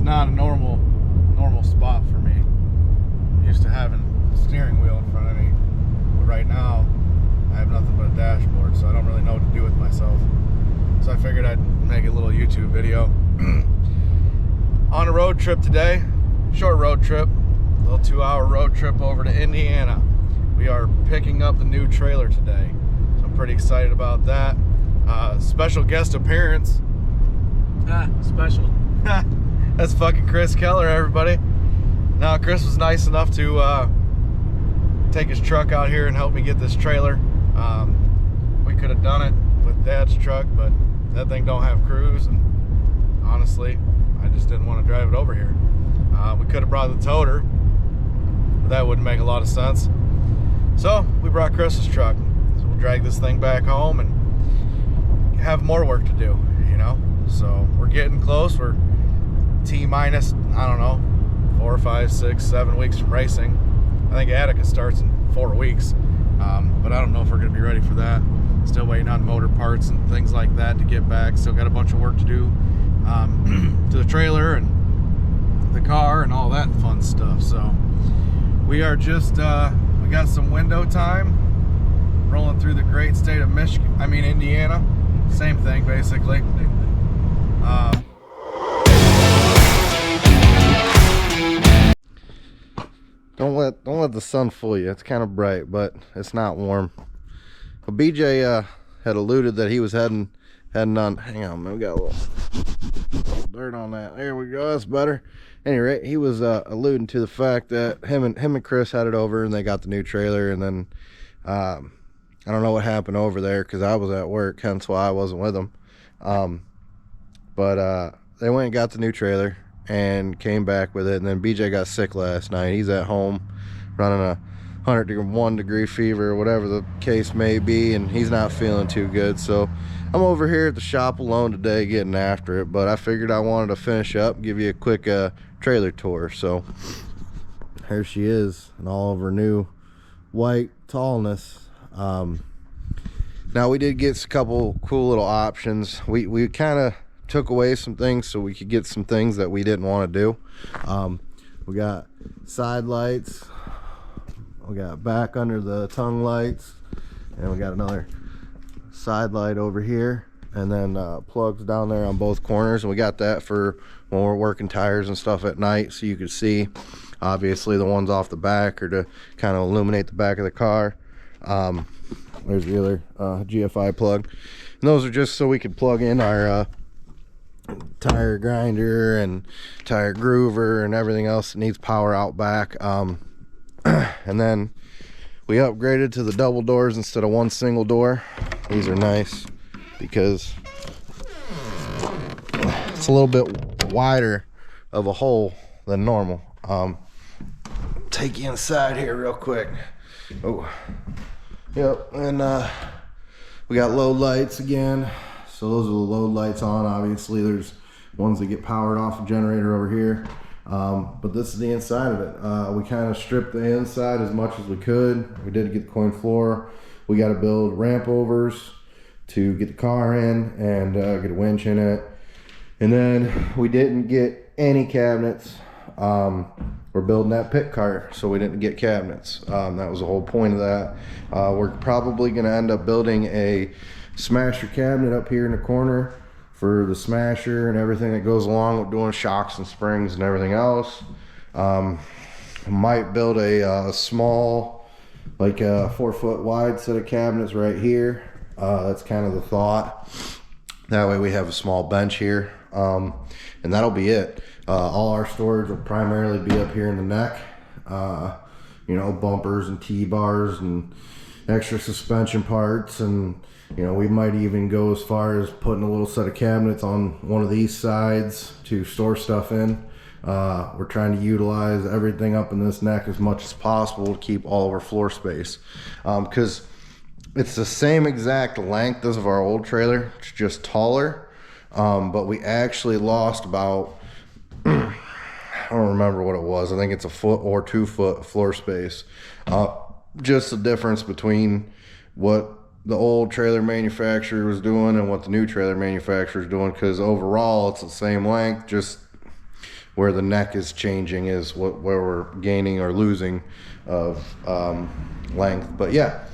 not a normal spot for me. I'm used to having a steering wheel in front of me, but right now I have nothing but a dashboard, so I don't really know what to do with myself. So I figured I'd make a little YouTube video. On a road trip today, short road trip, a little 2-hour road trip over to Indiana. We are picking up the new trailer today, so I'm pretty excited about that. Special guest appearance. Special. That's fucking Chris Keller, everybody. Now, Chris was nice enough to take his truck out here and help me get this trailer. We could have done it with Dad's truck, but that thing don't have cruise, and honestly, I just didn't want to drive it over here. We could have brought the toter, but that wouldn't make a lot of sense. So we brought Chris's truck. So we'll drag this thing back home and have more work to do, you know. So we're getting close. We're T-minus, I don't know, 4, 5, 6, 7 weeks from racing. I think Attica starts in 4 weeks, but I don't know if we're going to be ready for that. Still waiting on motor parts and things like that to get back. Still got a bunch of work to do to the trailer and the car and all that fun stuff. So we are just we got some window time rolling through the great state of Indiana. Same thing, basically. Don't let the sun fool you. It's kind of bright, but it's not warm. Well, BJ had alluded that he was heading on. Hang on, man, we got a little dirt on that. There we go. That's better. Any rate, he was alluding to the fact that him and Chris headed over and they got the new trailer, and then I don't know what happened over there because I was at work, hence why I wasn't with them. But they went and got the new trailer and came back with it, and then BJ got sick last night. He's at home running a 101 degree fever or whatever the case may be, and he's not feeling too good. So I'm over here at the shop alone today getting after it, but I figured I wanted to finish up, give you a quick trailer tour. So here she is in all of her new white tallness. Now we did get a couple cool little options. We kind of took away some things so we could get some things that we didn't want to do. We got side lights, we got back under the tongue lights, and we got another side light over here, and then plugs down there on both corners. And we got that for when we're working tires and stuff at night, so you can see. Obviously the ones off the back are to kind of illuminate the back of the car. There's the other GFI plug, and those are just so we could plug in our tire grinder and tire groover and everything else that needs power out back. And then we upgraded to the double doors instead of one single door. These are nice because it's a little bit wider of a hole than normal. Take you inside here real quick. Oh, yep. And we got load lights again. So those are the load lights on. Obviously there's ones that get powered off a generator over here, but this is the inside of it. We kind of stripped the inside as much as we could. We did get the coin floor. We got to build ramp overs to get the car in and get a winch in it. And then we didn't get any cabinets. We're building that pit cart, so we didn't get cabinets. That was the whole point of that. We're probably going to end up building a smasher cabinet up here in the corner for the smasher and everything that goes along with doing shocks and springs and everything else. Might build a small, like a 4-foot wide set of cabinets right here. That's kind of the thought. That way we have a small bench here, and that'll be it. All our storage will primarily be up here in the neck. You know, bumpers and T-bars and extra suspension parts, and you know, we might even go as far as putting a little set of cabinets on one of these sides to store stuff in. We're trying to utilize everything up in this neck as much as possible to keep all of our floor space, because it's the same exact length as of our old trailer. It's just taller, but we actually lost about I don't remember what it was. I think it's a 1 or 2 foot floor space. Just the difference between what the old trailer manufacturer was doing and what the new trailer manufacturer is doing, because overall it's the same length, just where the neck is changing is where we're gaining or losing of length. But yeah,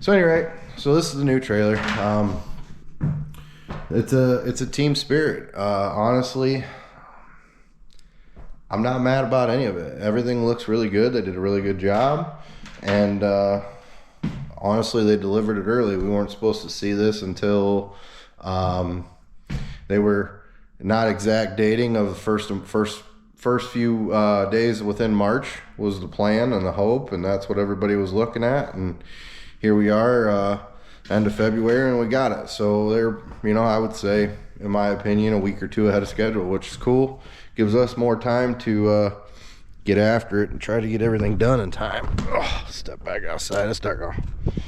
so anyway, so this is the new trailer. It's a team spirit. Honestly, I'm not mad about any of it. Everything looks really good. They did a really good job, and honestly, they delivered it early. We weren't supposed to see this until they were not exact dating of the first few days within March was the plan and the hope, and that's what everybody was looking at. And here we are, end of February, and we got it. So they're, I would say, in my opinion, a week or two ahead of schedule, which is cool. Gives us more time to get after it and try to get everything done in time. Oh, step back outside. It's dark.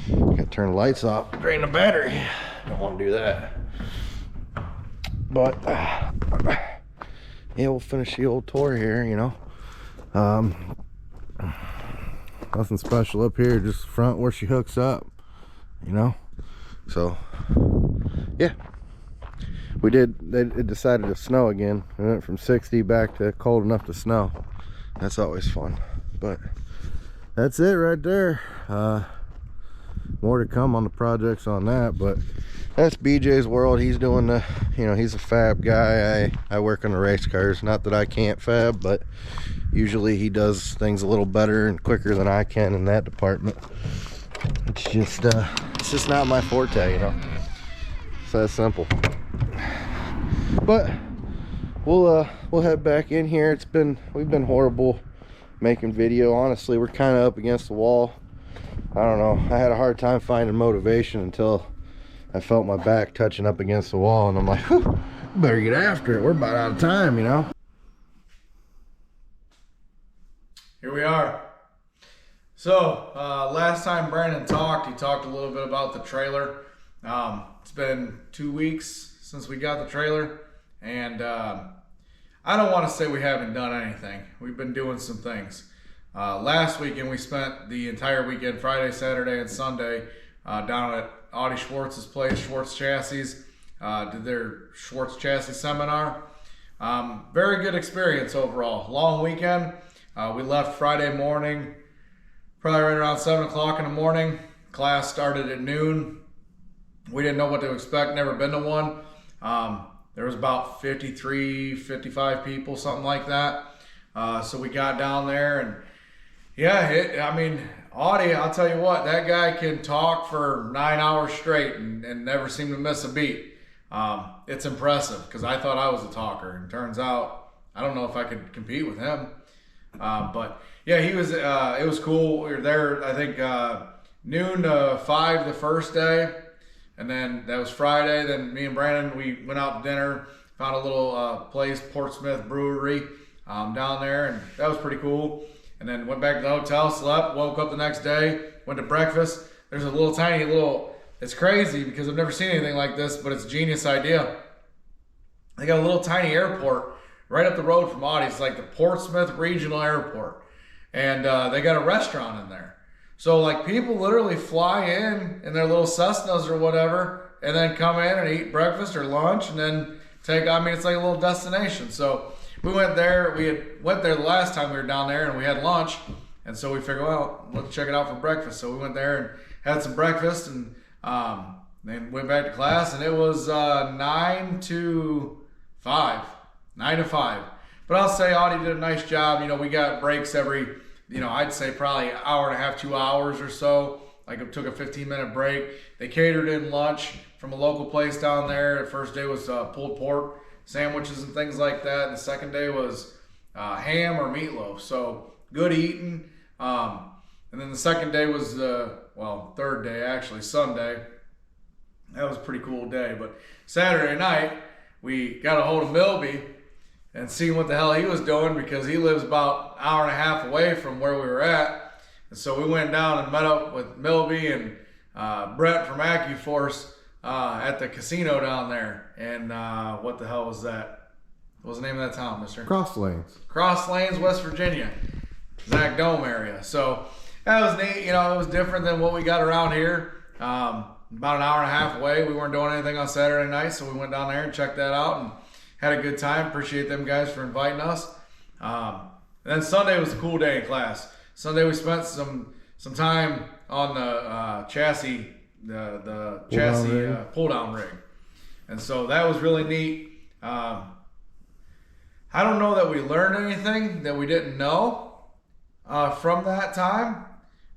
Gotta turn the lights off, drain the battery. Don't want to do that. But yeah, we'll finish the old tour here. Nothing special up here, just the front where she hooks up. So yeah, it decided to snow again. We went from 60 back to cold enough to snow. That's always fun. But that's it right there. More to come on the projects on that, but that's BJ's world. He's doing the, he's a fab guy. I work on the race cars. Not that I can't fab, but usually he does things a little better and quicker than I can in that department. It's just not my forte, It's that simple. But we'll head back in here. We've been horrible making video. Honestly, we're kind of up against the wall. I don't know. I had a hard time finding motivation until I felt my back touching up against the wall, and I'm like, whew, better get after it. We're about out of time, Here we are. So, last time Brandon talked, he talked a little bit about the trailer. It's been 2 weeks since we got the trailer, and I don't want to say we haven't done anything. We've been doing some things. Last weekend, we spent the entire weekend, Friday, Saturday, and Sunday, down at Audi Schwartz's place, Schwarz Chassis. Did their Schwarz Chassis seminar. Very good experience overall. Long weekend. We left Friday morning, probably right around 7 o'clock in the morning. Class started at noon. We didn't know what to expect, never been to one. There was about 53, 55 people, something like that. So we got down there, and yeah, Audi, I'll tell you what, that guy can talk for 9 hours straight and never seem to miss a beat. It's impressive, because I thought I was a talker, and turns out I don't know if I could compete with him. But yeah, it was cool. We were there, I think, noon to 5 the first day, and then that was Friday. Then me and Brandon, we went out to dinner, found a little place, Portsmouth Brewery, down there, and that was pretty cool. And then went back to the hotel, slept, woke up the next day, went to breakfast. There's a it's crazy because I've never seen anything like this, but it's a genius idea. They got a little tiny airport right up the road from Audi. It's like the Portsmouth Regional Airport. And they got a restaurant in there. So like people literally fly in their little Cessnas or whatever, and then come in and eat breakfast or lunch, and then it's like a little destination. So we went there. Went there the last time we were down there, and we had lunch. And so we figured, well, let's check it out for breakfast. So we went there and had some breakfast, and then went back to class. And it was 9 to 5. But I'll say Audi did a nice job. We got breaks every, I'd say probably an hour and a half, 2 hours or so. Like it took a 15-minute break. They catered in lunch from a local place down there. The first day was pulled pork sandwiches and things like that. And the second day was ham or meatloaf. So good eating. And then the second day was third day actually, Sunday. That was a pretty cool day. But Saturday night, we got a hold of Milby and seen what the hell he was doing, because he lives about an hour and a half away from where we were at. And so we went down and met up with Milby and Brett from AccuForce at the casino down there. And what the hell was that? What was the name of that town, mister? Cross Lanes, West Virginia. Zach Dome area. So that was neat. It was different than what we got around here. About an hour and a half away. We weren't doing anything on Saturday night, so we went down there and checked that out and had a good time. Appreciate them guys for inviting us. And then Sunday was a cool day in class. Sunday we spent some time on the chassis, the chassis pull down rig, and so that was really neat. I don't know that we learned anything that we didn't know from that time,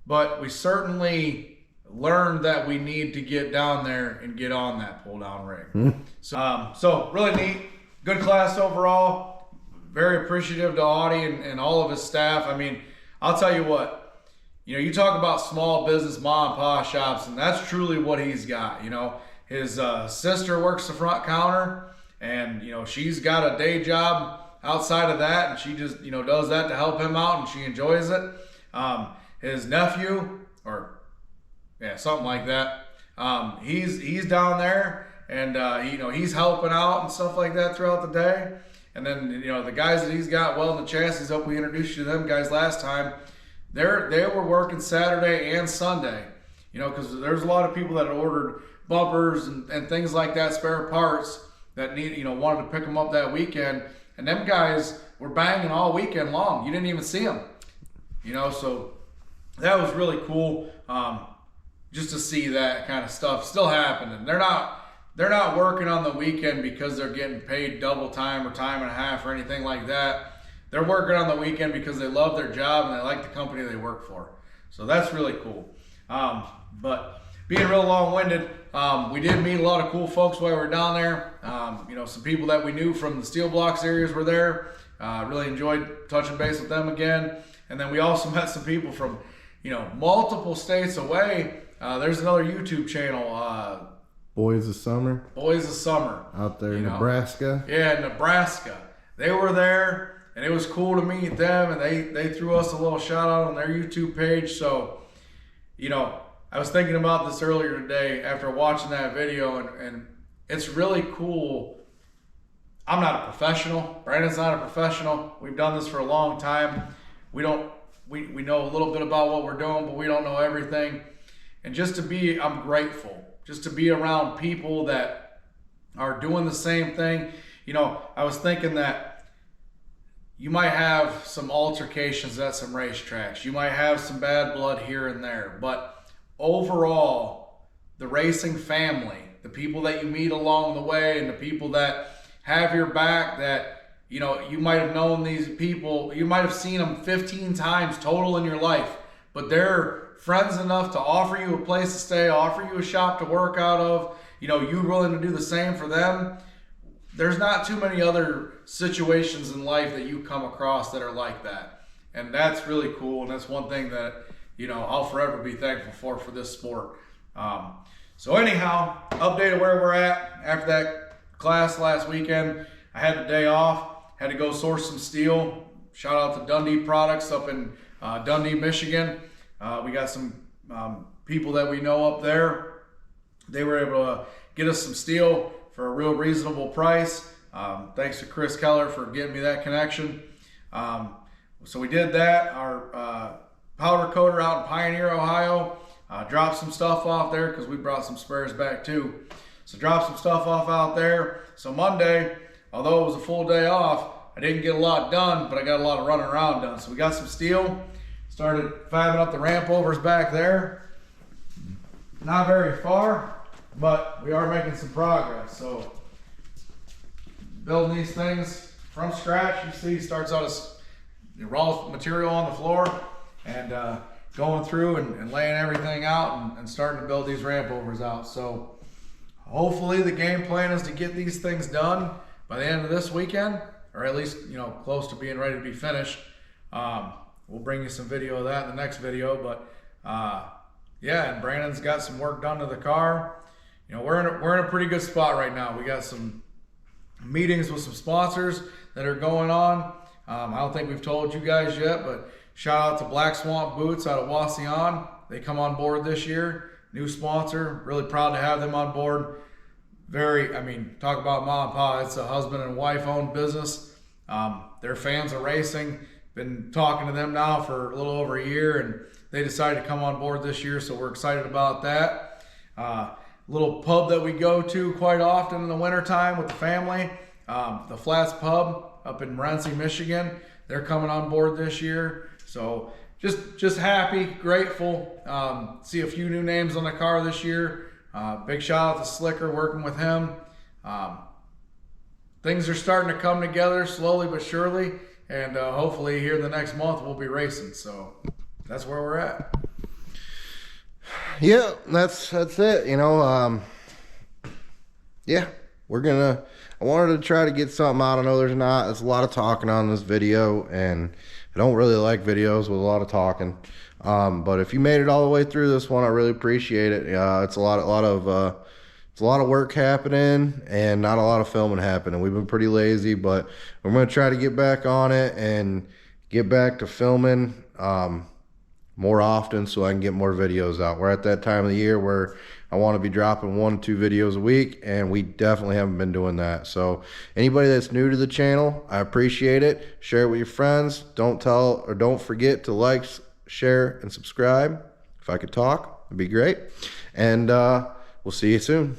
but we certainly learned that we need to get down there and get on that pull down rig. So really neat, good class overall. Very appreciative to Audie and all of his staff. I mean, I'll tell you what. You talk about small business mom and pop shops, and that's truly what he's got. His sister works the front counter, and she's got a day job outside of that, and she just does that to help him out, and she enjoys it. His nephew, or something like that, he's down there, and he's helping out and stuff like that throughout the day. And then the guys that he's got welding the chassis up, we introduced you to them guys last time. They were working Saturday and Sunday, because there's a lot of people that had ordered bumpers and things like that, spare parts that wanted to pick them up that weekend. And them guys were banging all weekend long. You didn't even see them, so that was really cool. Just to see that kind of stuff still happening. They're not working on the weekend because they're getting paid double time or time and a half or anything like that. They're working on the weekend because they love their job and they like the company they work for. So that's really cool. But being real long-winded, we did meet a lot of cool folks while we were down there. Some people that we knew from the steel blocks areas were there. Really enjoyed touching base with them again. And then we also met some people from, multiple states away. There's another YouTube channel. Boys of Summer. Boys of Summer. Out there in Nebraska. Yeah, Nebraska. They were there. And it was cool to meet them, and they threw us a little shout out on their YouTube page. So, I was thinking about this earlier today after watching that video, and it's really cool. I'm not a professional. Brandon's not a professional. We've done this for a long time. We know a little bit about what we're doing, but we don't know everything. And I'm grateful just to be around people that are doing the same thing. I was thinking that you might have some altercations at some racetracks. You might have some bad blood here and there. But overall, the racing family, the people that you meet along the way and the people that have your back, that, you might have known these people, you might have seen them 15 times total in your life, but they're friends enough to offer you a place to stay, offer you a shop to work out of, you willing to do the same for them. There's not too many other situations in life that you come across that are like that. And that's really cool. And that's one thing that, I'll forever be thankful for this sport. So anyhow, update of where we're at after that class last weekend. I had the day off, had to go source some steel. Shout out to Dundee Products up in Dundee, Michigan. We got some people that we know up there. They were able to get us some steel for a real reasonable price. Thanks to Chris Keller for getting me that connection. So we did that. Our powder coater out in Pioneer, Ohio, dropped some stuff off there because we brought some spares back too. So dropped some stuff off out there. So Monday, although it was a full day off, I didn't get a lot done, but I got a lot of running around done. So we got some steel, started fabbing up the ramp overs back there. Not very far, but we are making some progress. So building these things from scratch, you see, starts out as raw material on the floor and going through and laying everything out and starting to build these ramp overs out. So hopefully the game plan is to get these things done by the end of this weekend, or at least, close to being ready to be finished. We'll bring you some video of that in the next video, but yeah, and Brandon's got some work done to the car. We're in a pretty good spot right now. We got some meetings with some sponsors that are going on. I don't think we've told you guys yet, but shout out to Black Swamp Boots out of Wasion. They come on board this year. New sponsor. Really proud to have them on board. Talk about mom and pop. It's a husband and wife owned business. They're fans of racing. Been talking to them now for a little over a year, and they decided to come on board this year, so we're excited about that. Little pub that we go to quite often in the wintertime with the family. The Flats Pub up in Rensselaer, Michigan, they're coming on board this year. So just happy, grateful. See a few new names on the car this year. Big shout out to Slicker, working with him. Things are starting to come together slowly but surely, and hopefully here in the next month we'll be racing. So that's where we're at. Yeah, that's it. You know, yeah, I wanted to try to get something out. I know there's a lot of talking on this video, and I don't really like videos with a lot of talking. But if you made it all the way through this one, I really appreciate it. It's a lot of work happening and not a lot of filming happening. We've been pretty lazy, but we're going to try to get back on it and get back to filming more often so I can get more videos out. We're at that time of the year where I want to be dropping 1-2 videos a week, and we definitely haven't been doing that. So anybody that's new to the channel, I appreciate it. Share it with your friends. Don't forget to like, share, and subscribe. If I could talk, it'd be great. And we'll see you soon.